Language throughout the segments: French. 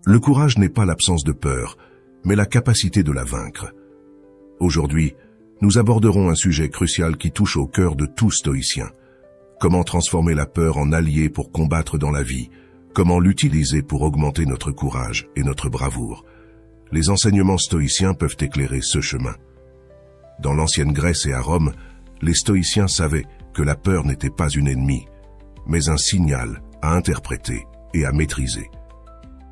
Le courage n'est pas l'absence de peur, mais la capacité de la vaincre. Aujourd'hui, nous aborderons un sujet crucial qui touche au cœur de tout stoïcien. Comment transformer la peur en allié pour combattre dans la vie? Comment l'utiliser pour augmenter notre courage et notre bravoure? Les enseignements stoïciens peuvent éclairer ce chemin. Dans l'ancienne Grèce et à Rome, les stoïciens savaient que la peur n'était pas une ennemie, mais un signal à interpréter et à maîtriser.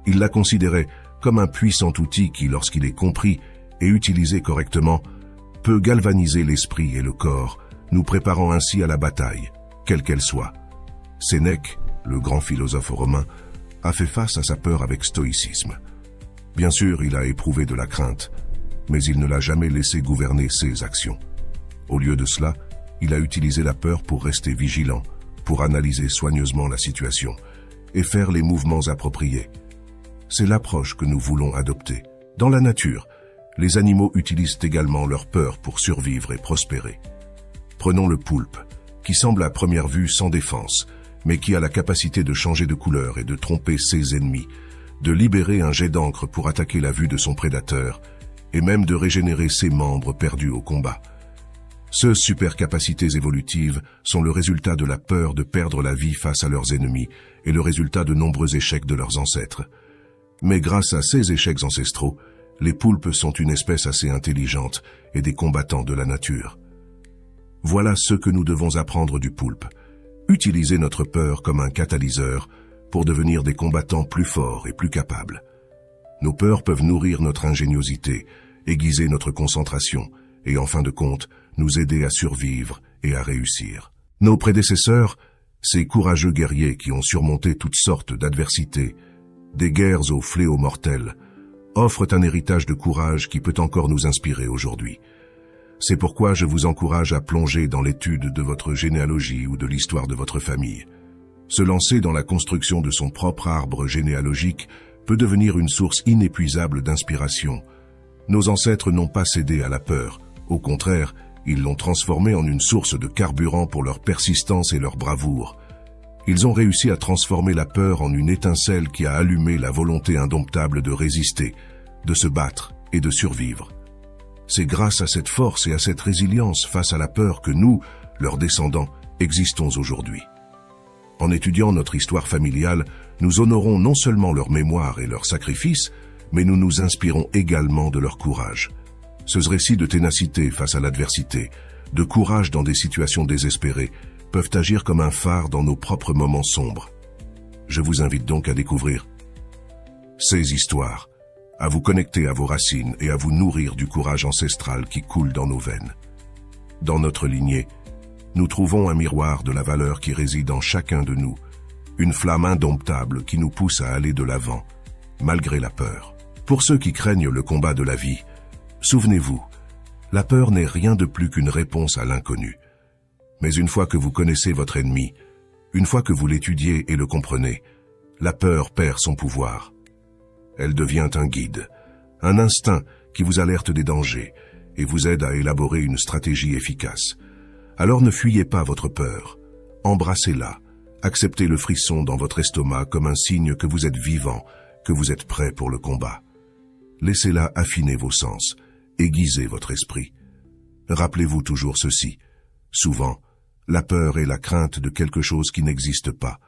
Ils la considéraient comme un puissant outil qui, lorsqu'il est compris et utilisé correctement, peut galvaniser l'esprit et le corps, nous préparant ainsi à la bataille, quelle qu'elle soit. Sénèque, le grand philosophe romain, a fait face à sa peur avec stoïcisme. Bien sûr, il a éprouvé de la crainte, mais il ne l'a jamais laissé gouverner ses actions. Au lieu de cela, il a utilisé la peur pour rester vigilant, pour analyser soigneusement la situation et faire les mouvements appropriés. C'est l'approche que nous voulons adopter. Dans la nature, les animaux utilisent également leur peur pour survivre et prospérer. Prenons le poulpe, qui semble à première vue sans défense, mais qui a la capacité de changer de couleur et de tromper ses ennemis, de libérer un jet d'encre pour attaquer la vue de son prédateur, et même de régénérer ses membres perdus au combat. Ces super capacités évolutives sont le résultat de la peur de perdre la vie face à leurs ennemis et le résultat de nombreux échecs de leurs ancêtres. Mais grâce à ces échecs ancestraux, les poulpes sont une espèce assez intelligente et des combattants de la nature. Voilà ce que nous devons apprendre du poulpe. Utiliser notre peur comme un catalyseur pour devenir des combattants plus forts et plus capables. Nos peurs peuvent nourrir notre ingéniosité, aiguiser notre concentration et, en fin de compte, nous aider à survivre et à réussir. Nos prédécesseurs, ces courageux guerriers qui ont surmonté toutes sortes d'adversités, des guerres aux fléaux mortels, offrent un héritage de courage qui peut encore nous inspirer aujourd'hui. C'est pourquoi je vous encourage à plonger dans l'étude de votre généalogie ou de l'histoire de votre famille. Se lancer dans la construction de son propre arbre généalogique peut devenir une source inépuisable d'inspiration. Nos ancêtres n'ont pas cédé à la peur. Au contraire, ils l'ont transformée en une source de carburant pour leur persistance et leur bravoure. Ils ont réussi à transformer la peur en une étincelle qui a allumé la volonté indomptable de résister, de se battre et de survivre. C'est grâce à cette force et à cette résilience face à la peur que nous, leurs descendants, existons aujourd'hui. En étudiant notre histoire familiale, nous honorons non seulement leur mémoire et leur sacrifice, mais nous nous inspirons également de leur courage. Ce récit de ténacité face à l'adversité, de courage dans des situations désespérées, peuvent agir comme un phare dans nos propres moments sombres. Je vous invite donc à découvrir ces histoires, à vous connecter à vos racines et à vous nourrir du courage ancestral qui coule dans nos veines. Dans notre lignée, nous trouvons un miroir de la valeur qui réside en chacun de nous, une flamme indomptable qui nous pousse à aller de l'avant, malgré la peur. Pour ceux qui craignent le combat de la vie, souvenez-vous, la peur n'est rien de plus qu'une réponse à l'inconnu. Mais une fois que vous connaissez votre ennemi, une fois que vous l'étudiez et le comprenez, la peur perd son pouvoir. Elle devient un guide, un instinct qui vous alerte des dangers et vous aide à élaborer une stratégie efficace. Alors ne fuyez pas votre peur, embrassez-la, acceptez le frisson dans votre estomac comme un signe que vous êtes vivant, que vous êtes prêt pour le combat. Laissez-la affiner vos sens, aiguiser votre esprit. Rappelez-vous toujours ceci, souvent, la peur est la crainte de quelque chose qui n'existe pas,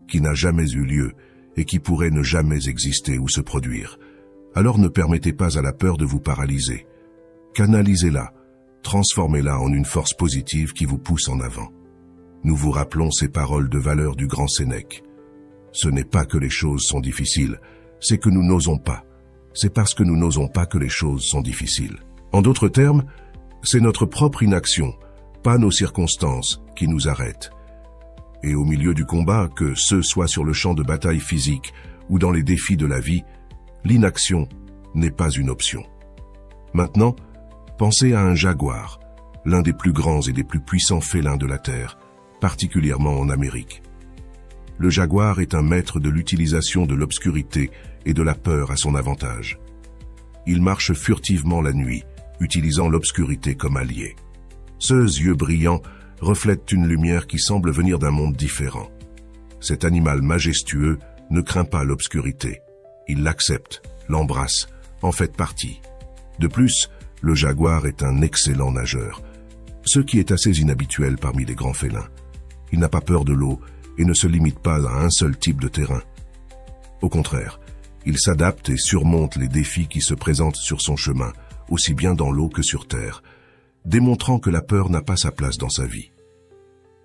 qui n'a jamais eu lieu et qui pourrait ne jamais exister ou se produire. Alors ne permettez pas à la peur de vous paralyser. Canalisez-la, transformez-la en une force positive qui vous pousse en avant. Nous vous rappelons ces paroles de valeur du grand Sénèque. Ce n'est pas que les choses sont difficiles, c'est que nous n'osons pas. C'est parce que nous n'osons pas que les choses sont difficiles. En d'autres termes, c'est notre propre inaction, pas nos circonstances, qui nous arrêtent. Et au milieu du combat, que ce soit sur le champ de bataille physique ou dans les défis de la vie, l'inaction n'est pas une option. Maintenant, pensez à un jaguar, l'un des plus grands et des plus puissants félins de la Terre, particulièrement en Amérique. Le jaguar est un maître de l'utilisation de l'obscurité et de la peur à son avantage. Il marche furtivement la nuit, utilisant l'obscurité comme allié. Ses yeux brillants reflètent une lumière qui semble venir d'un monde différent. Cet animal majestueux ne craint pas l'obscurité. Il l'accepte, l'embrasse, en fait partie. De plus, le jaguar est un excellent nageur, ce qui est assez inhabituel parmi les grands félins. Il n'a pas peur de l'eau et ne se limite pas à un seul type de terrain. Au contraire, il s'adapte et surmonte les défis qui se présentent sur son chemin, aussi bien dans l'eau que sur terre, démontrant que la peur n'a pas sa place dans sa vie.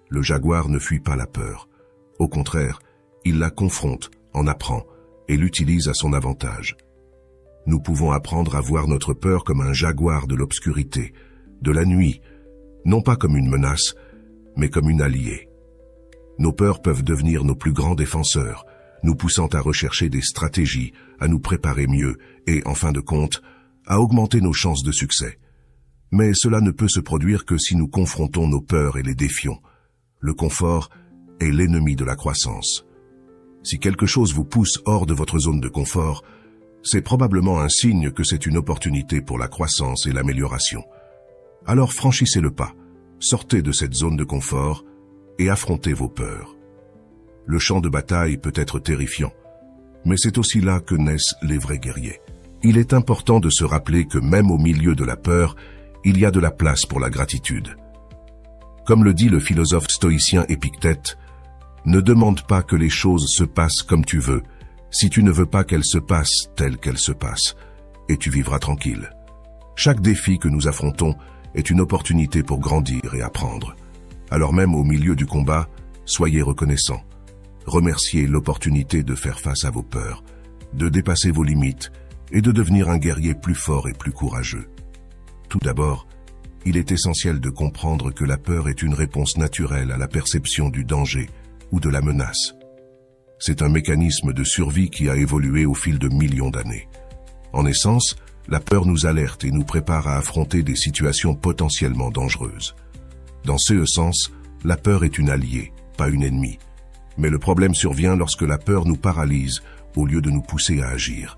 Le jaguar ne fuit pas la peur. Au contraire, il la confronte, en apprend et l'utilise à son avantage. Nous pouvons apprendre à voir notre peur comme un jaguar de l'obscurité, de la nuit, non pas comme une menace, mais comme une alliée. Nos peurs peuvent devenir nos plus grands défenseurs, nous poussant à rechercher des stratégies, à nous préparer mieux et, en fin de compte, à augmenter nos chances de succès. Mais cela ne peut se produire que si nous confrontons nos peurs et les défions. Le confort est l'ennemi de la croissance. Si quelque chose vous pousse hors de votre zone de confort, c'est probablement un signe que c'est une opportunité pour la croissance et l'amélioration. Alors franchissez le pas, sortez de cette zone de confort et affrontez vos peurs. Le champ de bataille peut être terrifiant, mais c'est aussi là que naissent les vrais guerriers. Il est important de se rappeler que même au milieu de la peur, il y a de la place pour la gratitude. Comme le dit le philosophe stoïcien Épictète, « Ne demande pas que les choses se passent comme tu veux, si tu ne veux pas qu'elles se passent telles qu'elles se passent, et tu vivras tranquille. » Chaque défi que nous affrontons est une opportunité pour grandir et apprendre. Alors même au milieu du combat, soyez reconnaissants. Remerciez l'opportunité de faire face à vos peurs, de dépasser vos limites et de devenir un guerrier plus fort et plus courageux. Tout d'abord, il est essentiel de comprendre que la peur est une réponse naturelle à la perception du danger ou de la menace. C'est un mécanisme de survie qui a évolué au fil de millions d'années. En essence, la peur nous alerte et nous prépare à affronter des situations potentiellement dangereuses. Dans ce sens, la peur est une alliée, pas une ennemie. Mais le problème survient lorsque la peur nous paralyse au lieu de nous pousser à agir.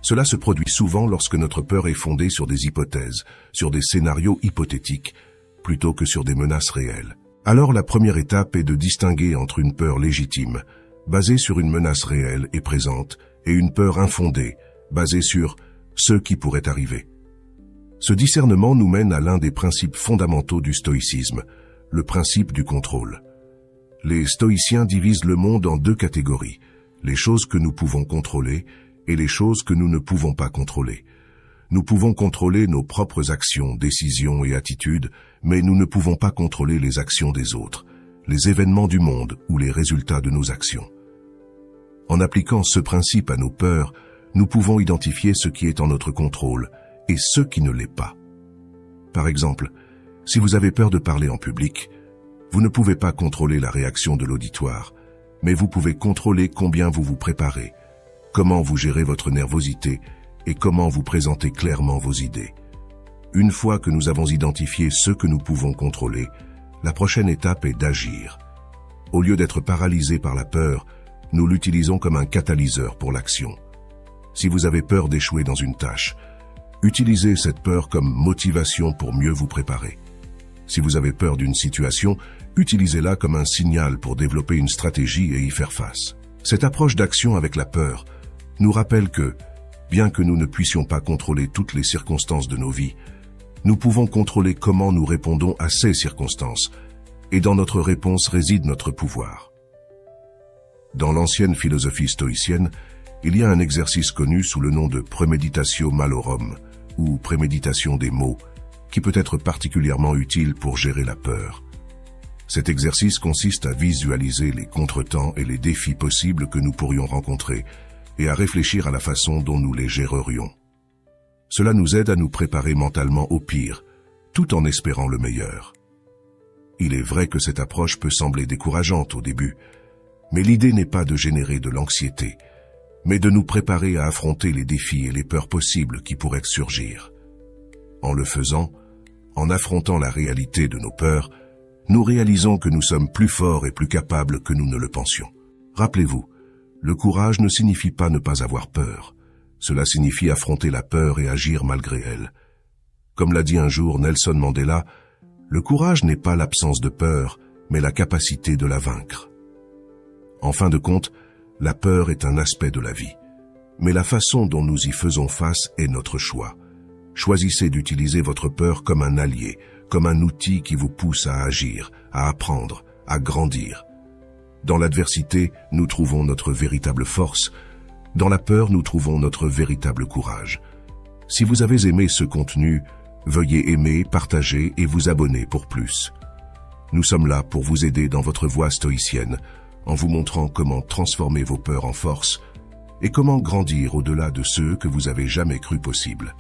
Cela se produit souvent lorsque notre peur est fondée sur des hypothèses, sur des scénarios hypothétiques, plutôt que sur des menaces réelles. Alors la première étape est de distinguer entre une peur légitime, basée sur une menace réelle et présente, et une peur infondée, basée sur ce qui pourrait arriver. Ce discernement nous mène à l'un des principes fondamentaux du stoïcisme, le principe du contrôle. Les stoïciens divisent le monde en deux catégories, les choses que nous pouvons contrôler et les choses que nous ne pouvons pas contrôler. Nous pouvons contrôler nos propres actions, décisions et attitudes, mais nous ne pouvons pas contrôler les actions des autres, les événements du monde ou les résultats de nos actions. En appliquant ce principe à nos peurs, nous pouvons identifier ce qui est en notre contrôle et ce qui ne l'est pas. Par exemple, si vous avez peur de parler en public, vous ne pouvez pas contrôler la réaction de l'auditoire, mais vous pouvez contrôler combien vous vous préparez, comment vous gérez votre nervosité et comment vous présentez clairement vos idées. Une fois que nous avons identifié ce que nous pouvons contrôler, la prochaine étape est d'agir. Au lieu d'être paralysé par la peur, nous l'utilisons comme un catalyseur pour l'action. Si vous avez peur d'échouer dans une tâche, utilisez cette peur comme motivation pour mieux vous préparer. Si vous avez peur d'une situation, utilisez-la comme un signal pour développer une stratégie et y faire face. Cette approche d'action avec la peur nous rappelle que, bien que nous ne puissions pas contrôler toutes les circonstances de nos vies, nous pouvons contrôler comment nous répondons à ces circonstances, et dans notre réponse réside notre pouvoir. Dans l'ancienne philosophie stoïcienne, il y a un exercice connu sous le nom de premeditatio malorum, ou préméditation des maux, qui peut être particulièrement utile pour gérer la peur. Cet exercice consiste à visualiser les contretemps et les défis possibles que nous pourrions rencontrer, et à réfléchir à la façon dont nous les gérerions. Cela nous aide à nous préparer mentalement au pire, tout en espérant le meilleur. Il est vrai que cette approche peut sembler décourageante au début, mais l'idée n'est pas de générer de l'anxiété, mais de nous préparer à affronter les défis et les peurs possibles qui pourraient surgir. En le faisant, en affrontant la réalité de nos peurs, nous réalisons que nous sommes plus forts et plus capables que nous ne le pensions. Rappelez-vous, le courage ne signifie pas ne pas avoir peur. Cela signifie affronter la peur et agir malgré elle. Comme l'a dit un jour Nelson Mandela, le courage n'est pas l'absence de peur, mais la capacité de la vaincre. En fin de compte, la peur est un aspect de la vie, Mais la façon dont nous y faisons face est notre choix. Choisissez d'utiliser votre peur comme un allié, comme un outil qui vous pousse à agir, à apprendre, à grandir. Dans l'adversité, nous trouvons notre véritable force. Dans la peur, nous trouvons notre véritable courage. Si vous avez aimé ce contenu, veuillez aimer, partager et vous abonner pour plus. Nous sommes là pour vous aider dans votre voie stoïcienne, en vous montrant comment transformer vos peurs en force et comment grandir au-delà de ceux que vous avez jamais cru possible.